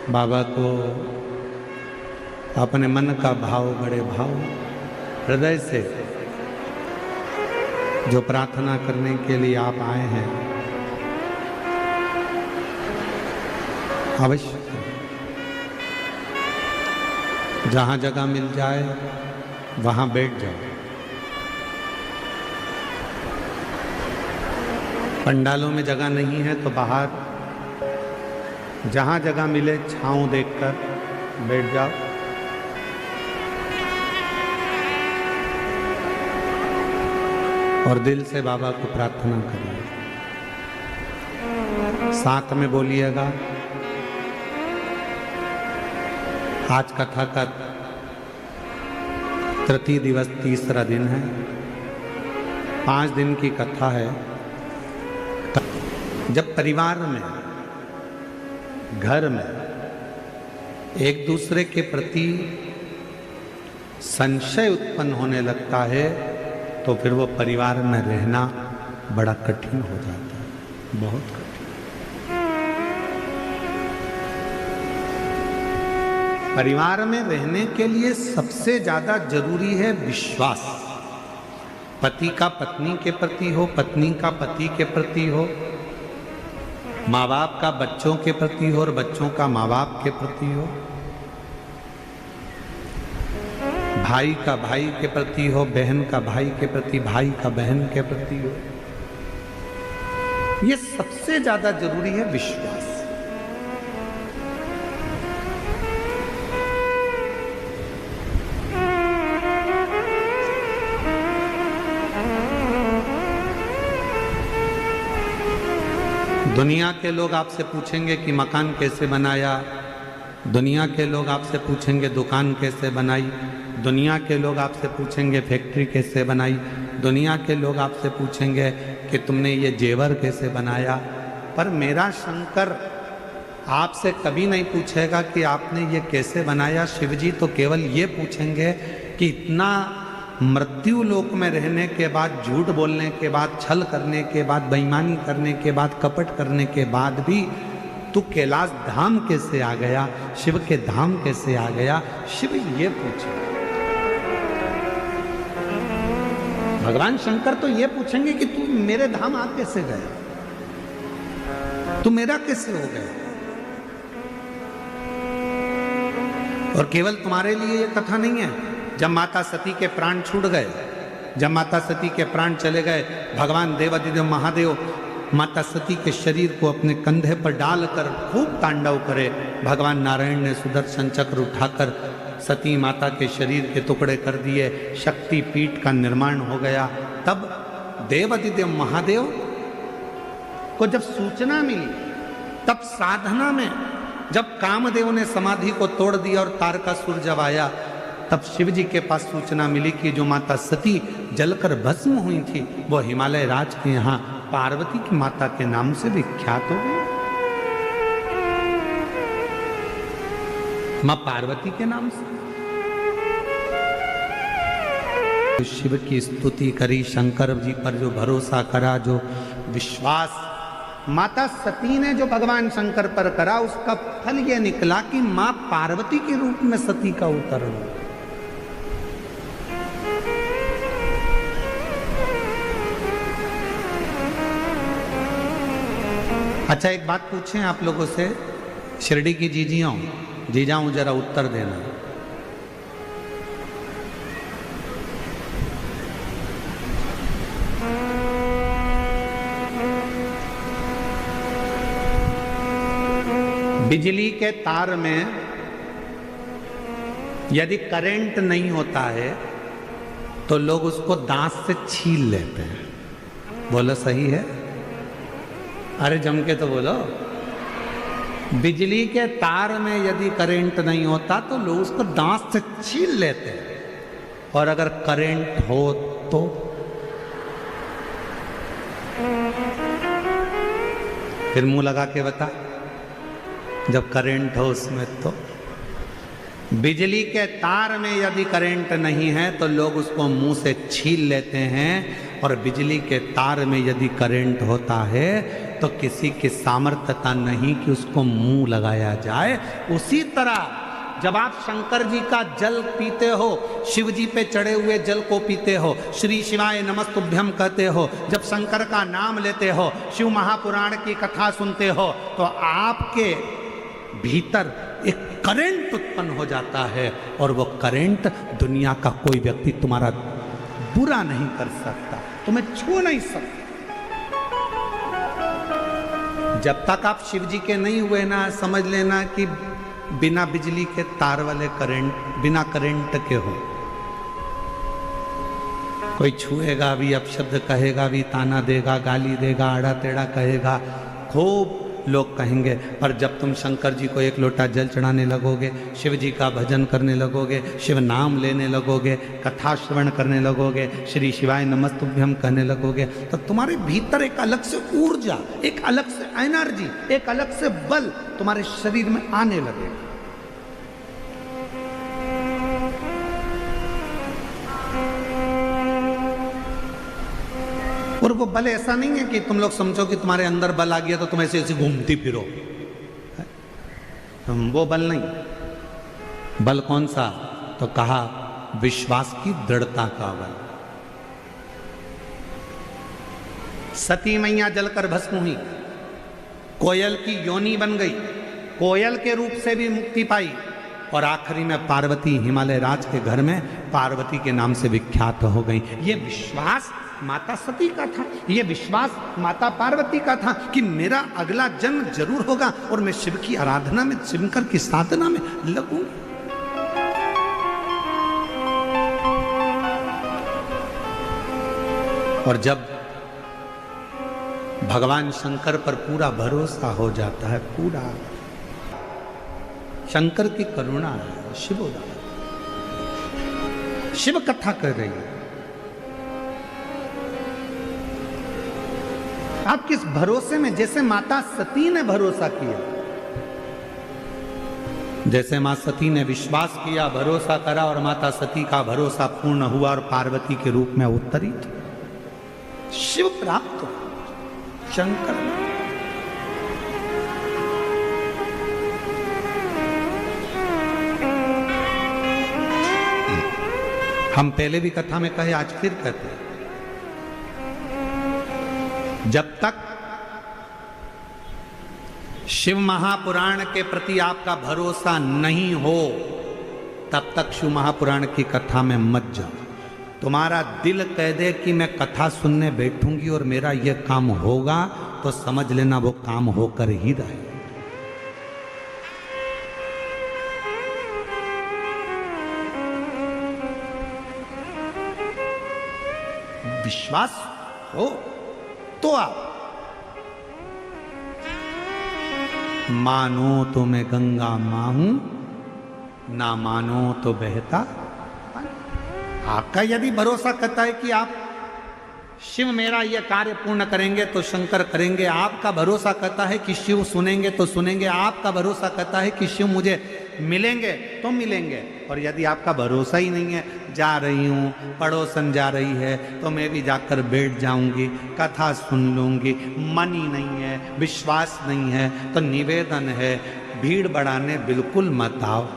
बाबा को अपने मन का भाव, बड़े भाव हृदय से जो प्रार्थना करने के लिए आप आए हैं अवश्य जहाँ जगह मिल जाए वहाँ बैठ जाओ। पंडालों में जगह नहीं है तो बाहर जहाँ जगह मिले छांव देखकर बैठ जाओ। और दिल से बाबा को प्रार्थना करिए। साथ में बोलिएगा। आज कथा का तृतीय दिवस, तीसरा दिन है। 5 दिन की कथा है। जब परिवार में, घर में एक दूसरे के प्रति संशय उत्पन्न होने लगता है तो फिर वो परिवार में रहना बड़ा कठिन हो जाता है, बहुत कठिन। परिवार में रहने के लिए सबसे ज्यादा जरूरी है विश्वास। पति का पत्नी के प्रति हो, पत्नी का पति के प्रति हो, माँ बाप का बच्चों के प्रति हो और बच्चों का माँ बाप के प्रति हो, भाई का भाई के प्रति हो, बहन का भाई के प्रति, भाई का बहन के प्रति हो। ये सबसे ज्यादा जरूरी है विश्वास। दुनिया के लोग आपसे पूछेंगे कि मकान कैसे बनाया, दुनिया के लोग आपसे पूछेंगे दुकान कैसे बनाई, दुनिया के लोग आपसे पूछेंगे फैक्ट्री कैसे बनाई, दुनिया के लोग आपसे पूछेंगे कि तुमने ये जेवर कैसे बनाया। पर मेरा शंकर आपसे कभी नहीं पूछेगा कि आपने ये कैसे बनाया। शिवजी तो केवल ये पूछेंगे कि इतना मृत्यु लोक में रहने के बाद, झूठ बोलने के बाद, छल करने के बाद, बेईमानी करने के बाद, कपट करने के बाद भी तू कैलाश धाम कैसे आ गया, शिव के धाम कैसे आ गया। शिव ये पूछे। भगवान शंकर तो ये पूछेंगे कि तू मेरे धाम आ कैसे गया, तू मेरा कैसे हो गया। और केवल तुम्हारे लिए ये कथा नहीं है। जब माता सती के प्राण छूट गए, जब माता सती के प्राण चले गए, भगवान देवादिदेव महादेव माता सती के शरीर को अपने कंधे पर डालकर खूब तांडव करे। भगवान नारायण ने सुदर्शन चक्र उठाकर सती माता के शरीर के टुकड़े कर दिए। शक्ति पीठ का निर्माण हो गया। तब देवादिदेव महादेव को जब सूचना मिली, तब साधना में जब कामदेव ने समाधि को तोड़ दिया और तारकासुर जब आया, तब शिव जी के पास सूचना मिली कि जो माता सती जलकर भस्म हुई थी वो हिमालय राज के यहाँ पार्वती की माता के नाम से विख्यात हो गई। मां पार्वती के नाम से शिव की स्तुति करी, शंकर जी पर जो भरोसा करा, जो विश्वास माता सती ने जो भगवान शंकर पर करा, उसका फल यह निकला कि मां पार्वती के रूप में सती का अवतरण। अच्छा, एक बात पूछें आप लोगों से, शिरडी की जीजाऊं जरा उत्तर देना। बिजली के तार में यदि करंट नहीं होता है तो लोग उसको दांत से छील लेते हैं। बोलो सही है? अरे जम के तो बोलो। बिजली के तार में यदि करंट नहीं होता तो लोग उसको दांत से छील लेते हैं, और अगर करंट हो तो फिर मुंह लगा के बता। जब करंट हो उसमें तो, बिजली के तार में यदि करंट नहीं है तो लोग उसको मुंह से छील लेते हैं, और बिजली के तार में यदि करंट होता है तो किसी की सामर्थ्यता नहीं कि उसको मुंह लगाया जाए। उसी तरह जब आप शंकर जी का जल पीते हो, शिव जी पे चढ़े हुए जल को पीते हो, श्री शिवाय नमस्तुभ्यम कहते हो, जब शंकर का नाम लेते हो, शिव महापुराण की कथा सुनते हो, तो आपके भीतर एक करंट उत्पन्न हो जाता है और वो करंट दुनिया का कोई व्यक्ति तुम्हारा बुरा नहीं कर सकता, तुम्हें छू नहीं सकता। जब तक आप शिव जी के नहीं हुए ना, समझ लेना कि बिना बिजली के तार वाले करंट, बिना करंट के हो। कोई छुएगा भी, अपशब्द कहेगा भी, ताना देगा, गाली देगा, आड़ा टेढ़ा कहेगा, खूब लोग कहेंगे। पर जब तुम शंकर जी को एक लोटा जल चढ़ाने लगोगे, शिव जी का भजन करने लगोगे, शिव नाम लेने लगोगे, कथा श्रवण करने लगोगे, श्री शिवाय नमस्तुभ्यम कहने लगोगे, तो तुम्हारे भीतर एक अलग से ऊर्जा, एक अलग से एनर्जी, एक अलग से बल तुम्हारे शरीर में आने लगेगा। और वो बल ऐसा नहीं है कि तुम लोग समझो कि तुम्हारे अंदर बल आ गया तो तुम ऐसे ऐसे घूमती फिरो, वो बल नहीं। बल कौन सा? तो कहा विश्वास की दृढ़ता का बल। सती मैया जलकर भस्म हुई, कोयल की योनि बन गई, कोयल के रूप से भी मुक्ति पाई, और आखिरी में पार्वती हिमालय राज के घर में पार्वती के नाम से विख्यात हो गई। ये विश्वास माता सती का था, ये विश्वास माता पार्वती का था कि मेरा अगला जन्म जरूर होगा और मैं शिव की आराधना में, शंकर की साधना में लगूं। और जब भगवान शंकर पर पूरा भरोसा हो जाता है, पूरा शंकर की करुणा है, शिवोदान, शिव कथा कर रही है, आप किस भरोसे में, जैसे माता सती ने भरोसा किया, जैसे मां सती ने विश्वास किया, भरोसा करा, और माता सती का भरोसा पूर्ण हुआ और पार्वती के रूप में अवतरित शिव प्राप्त हो, शंकर। हम पहले भी कथा में कहे, आज फिर कहते हैं, जब तक शिव महापुराण के प्रति आपका भरोसा नहीं हो, तब तक शिव महापुराण की कथा में मत जाओ। तुम्हारा दिल कह दे कि मैं कथा सुनने बैठूंगी और मेरा यह काम होगा, तो समझ लेना वो काम होकर ही रहे। विश्वास हो तो आप मानो तो मैं गंगा मां हूं, ना मानो तो बहता। आपका यदि भरोसा करता है कि आप शिव मेरा यह कार्य पूर्ण करेंगे तो शंकर करेंगे, आपका भरोसा करता है कि शिव सुनेंगे तो सुनेंगे, आपका भरोसा करता है कि शिव मुझे मिलेंगे तो मिलेंगे। और यदि आपका भरोसा ही नहीं है, जा रही हूँ, पड़ोसन जा रही है तो मैं भी जाकर बैठ जाऊंगी, कथा सुन लूंगी, मन ही नहीं है, विश्वास नहीं है, तो निवेदन है, भीड़ बढ़ाने बिल्कुल मत आओ।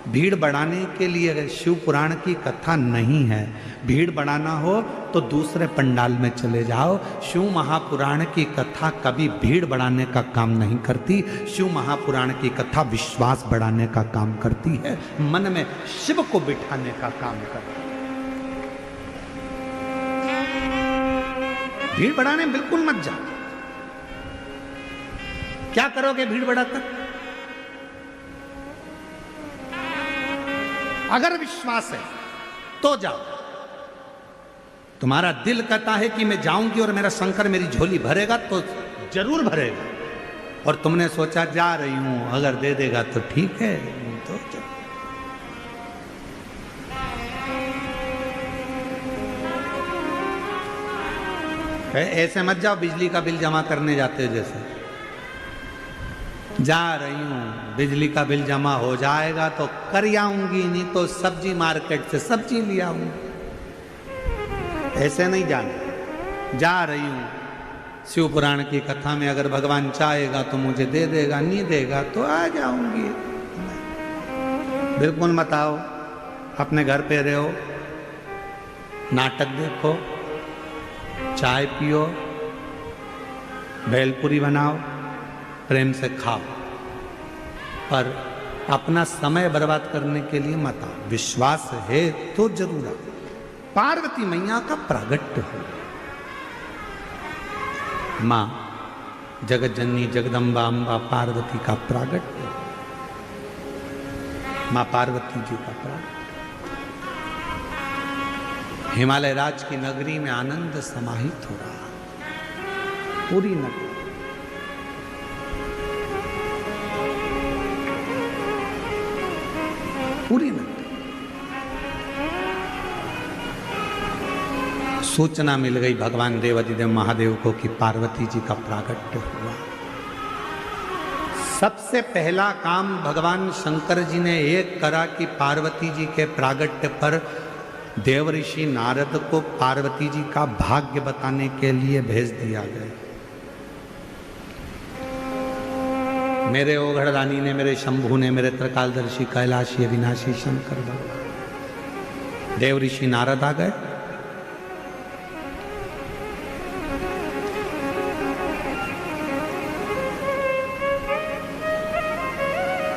भीड़ बढ़ाने के लिए शिव पुराण की कथा नहीं है। भीड़ बढ़ाना हो तो दूसरे पंडाल में चले जाओ। शिव महापुराण की कथा कभी भीड़ बढ़ाने का काम नहीं करती। शिव महापुराण की कथा विश्वास बढ़ाने का काम करती है, मन में शिव को बिठाने का काम करती है। भीड़ बढ़ाने बिल्कुल मत जाओ। क्या करोगे भीड़ बढ़ाकर? अगर विश्वास है तो जाओ। तुम्हारा दिल कहता है कि मैं जाऊंगी और मेरा शंकर मेरी झोली भरेगा, तो जरूर भरेगा। और तुमने सोचा जा रही हूं, अगर दे देगा तो ठीक है, तो ऐसे मत जाओ बिजली का बिल जमा करने जाते हो जैसे। जा रही हूँ, बिजली का बिल जमा हो जाएगा तो कर आऊंगी, नहीं तो सब्जी मार्केट से सब्जी ले आऊंगी। ऐसे नहीं जाना। जा रही हूं शिव पुराण की कथा में, अगर भगवान चाहेगा तो मुझे दे देगा, नहीं देगा तो आ जाऊंगी। बिल्कुल मत आओ, अपने घर पे रहो, नाटक देखो, चाय पियो, भेलपुरी बनाओ, प्रेम से खाओ, पर अपना समय बर्बाद करने के लिए मत आओ। विश्वास है तो जरूर आओ। पार्वती मैया का प्रागट्य हो, मां जगत जननी जगदम्बा अम्बा पार्वती का प्रागट्य, मां पार्वती जी का प्रागट्य। हिमालय राज की नगरी में आनंद समाहित हो रहा, पूरी नगरी। पूरी नगरी सूचना मिल गई भगवान देवादिदेव महादेव को कि पार्वती जी का प्रागट्य हुआ। सबसे पहला काम भगवान शंकर जी ने एक करा कि पार्वती जी के प्रागट्य पर देव ऋषि नारद को पार्वती जी का भाग्य बताने के लिए भेज दिया गया। मेरे ओघड़दानी ने, मेरे शंभू ने, मेरे त्रिकालदर्शी कैलाशी अविनाशी शंकर भगवान, देव ऋषि नारद आ गए।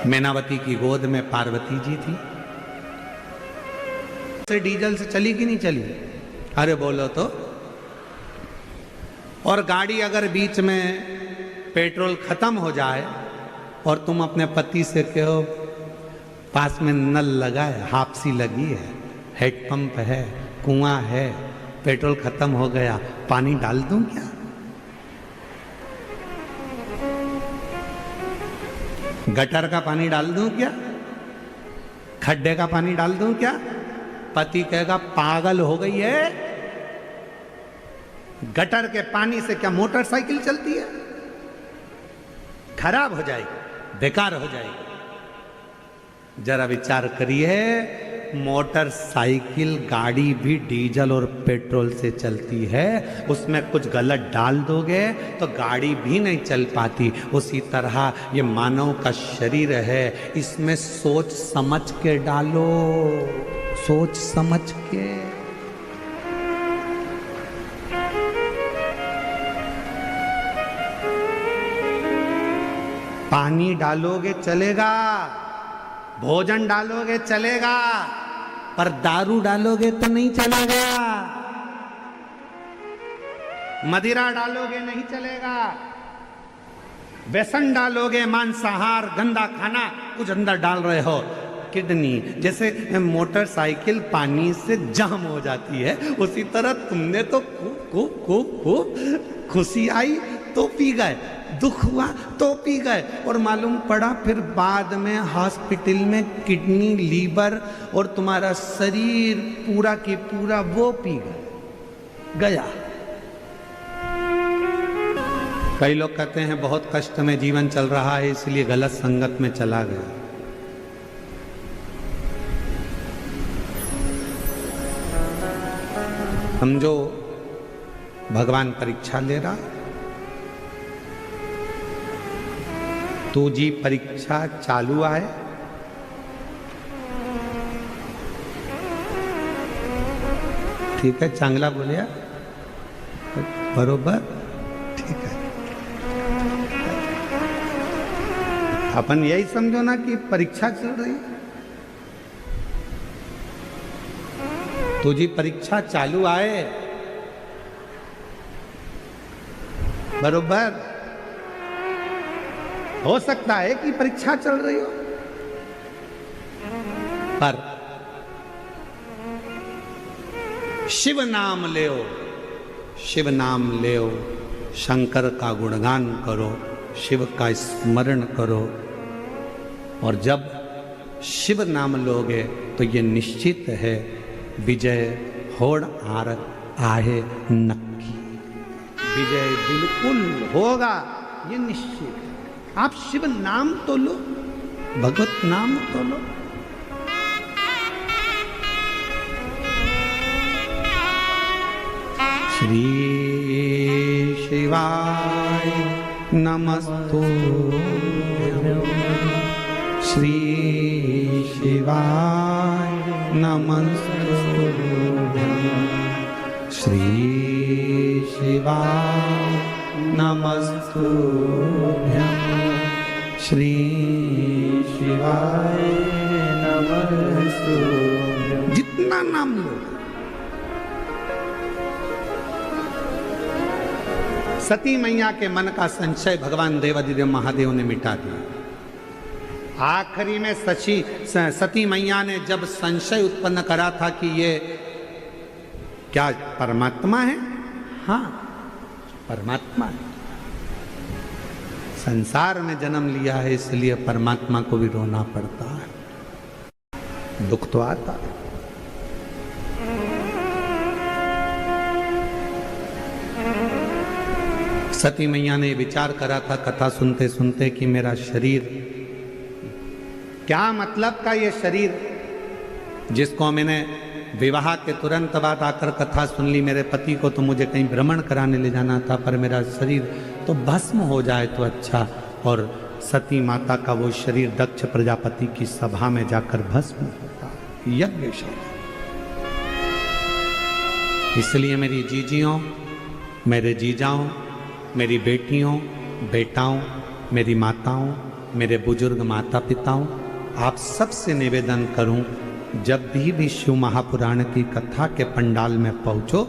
मैनावती की गोद में पार्वती जी थी। से डीजल से चली कि नहीं चली? अरे बोलो तो। और गाड़ी अगर बीच में पेट्रोल खत्म हो जाए और तुम अपने पति से कहो पास में नल लगा है, हापसी लगी है, हेडपंप है, कुआं है, पेट्रोल खत्म हो गया, पानी डाल दूं क्या? गटर का पानी डाल दूं क्या? खड्डे का पानी डाल दूं क्या? पति कहेगा पागल हो गई है, गटर के पानी से क्या मोटरसाइकिल चलती है? खराब हो जाएगी, बेकार हो जाएगी। जरा विचार करिए, मोटरसाइकिल गाड़ी भी डीजल और पेट्रोल से चलती है, उसमें कुछ गलत डाल दोगे तो गाड़ी भी नहीं चल पाती। उसी तरह ये मानव का शरीर है, इसमें सोच समझ के डालो, सोच समझ के। पानी डालोगे चलेगा, भोजन डालोगे चलेगा, पर दारू डालोगे तो नहीं चलेगा, मदिरा डालोगे नहीं चलेगा, व्यसन डालोगे, मांसाहार गंदा खाना कुछ अंदर डाल रहे हो, किडनी जैसे मोटरसाइकिल पानी से जाम हो जाती है, उसी तरह तुमने तो खूब खूब खूब खूब खुशी आई तो पी गए, दुख हुआ तो पी गए, और मालूम पड़ा फिर बाद में हॉस्पिटल में किडनी, लीवर और तुम्हारा शरीर पूरा की पूरा वो पी गया। कई लोग कहते हैं बहुत कष्ट में जीवन चल रहा है इसलिए गलत संगत में चला गया। समझो भगवान परीक्षा ले रहा, तो जी परीक्षा चालू है, ठीक है, चांगला बोलिया, बरोबर, ठीक है। अपन यही समझो ना कि परीक्षा चल रही, तुझी परीक्षा चालू आए, बरोबर। हो सकता है कि परीक्षा चल रही हो, पर शिव नाम ले, शिव नाम ले, शंकर का गुणगान करो, शिव का स्मरण करो, और जब शिव नाम लोगे तो ये निश्चित है विजय होड़ आरत आहे नक्की, विजय बिल्कुल होगा, ये निश्चित है। आप शिव नाम तो लो, भगवत नाम तो लो। श्री शिवाय नमस्तुभ्यं। श्री शिवाय नमस्तुभ्यं। श्री शिवाय नमस्तुभ्यं। श्री शिवाय नमस्तुभ्यं। जितना नाम लो। सती मैया के मन का संशय भगवान देवादिदेव महादेव ने मिटा दिया। आखिरी में सती मैया ने जब संशय उत्पन्न करा था कि ये क्या परमात्मा है, हाँ परमात्मा है, संसार में जन्म लिया है इसलिए परमात्मा को भी रोना पड़ता है, दुख तो आता है। सती मैया ने विचार करा था कथा सुनते सुनते कि मेरा शरीर क्या मतलब का, ये शरीर जिसको मैंने विवाह के तुरंत बाद आकर कथा सुन ली, मेरे पति को तो मुझे कहीं भ्रमण कराने ले जाना था, पर मेरा शरीर तो भस्म हो जाए तो अच्छा। और सती माता का वो शरीर दक्ष प्रजापति की सभा में जाकर भस्म होता, यज्ञशाला। इसलिए मेरी जीजियों, मेरे जीजाओं, मेरी बेटियों, बेटाओं, मेरी माताओं, मेरे बुजुर्ग माता पिताओं, आप सबसे निवेदन करूं, जब भी शिव महापुराण की कथा के पंडाल में पहुंचो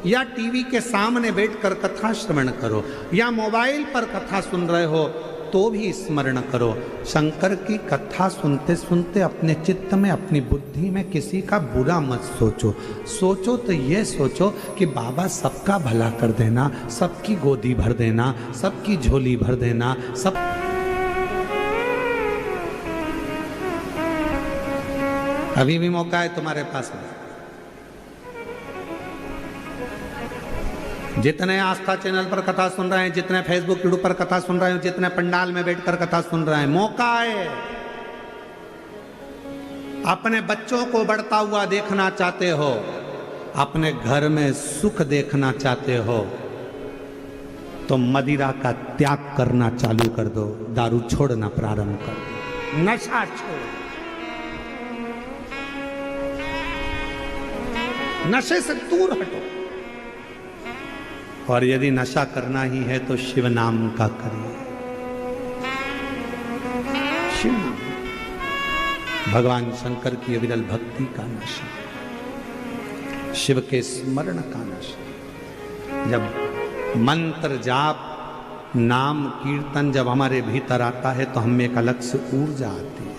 या टीवी के सामने बैठकर कथा श्रवण करो या मोबाइल पर कथा सुन रहे हो तो भी स्मरण करो, शंकर की कथा सुनते सुनते अपने चित्त में, अपनी बुद्धि में किसी का बुरा मत सोचो। सोचो तो ये सोचो कि बाबा सबका भला कर देना, सबकी गोदी भर देना, सबकी झोली भर देना, सब। अभी भी मौका है तुम्हारे पास में। जितने आस्था चैनल पर कथा सुन रहे हैं, जितने फेसबुक यूट्यूब पर कथा सुन रहे हैं, जितने पंडाल में बैठकर कथा सुन रहे हैं, मौका है। अपने बच्चों को बढ़ता हुआ देखना चाहते हो, अपने घर में सुख देखना चाहते हो, तो मदिरा का त्याग करना चालू कर दो, दारू छोड़ना प्रारंभ कर दो, नशा छोड़, नशे से दूर हटो। और यदि नशा करना ही है तो शिव नाम का करिए, शिव नाम, भगवान शंकर की अविरल भक्ति का नशा, शिव के स्मरण का नशा। जब मंत्र जाप नाम कीर्तन जब हमारे भीतर आता है तो हमें एक अलग से ऊर्जा आती है।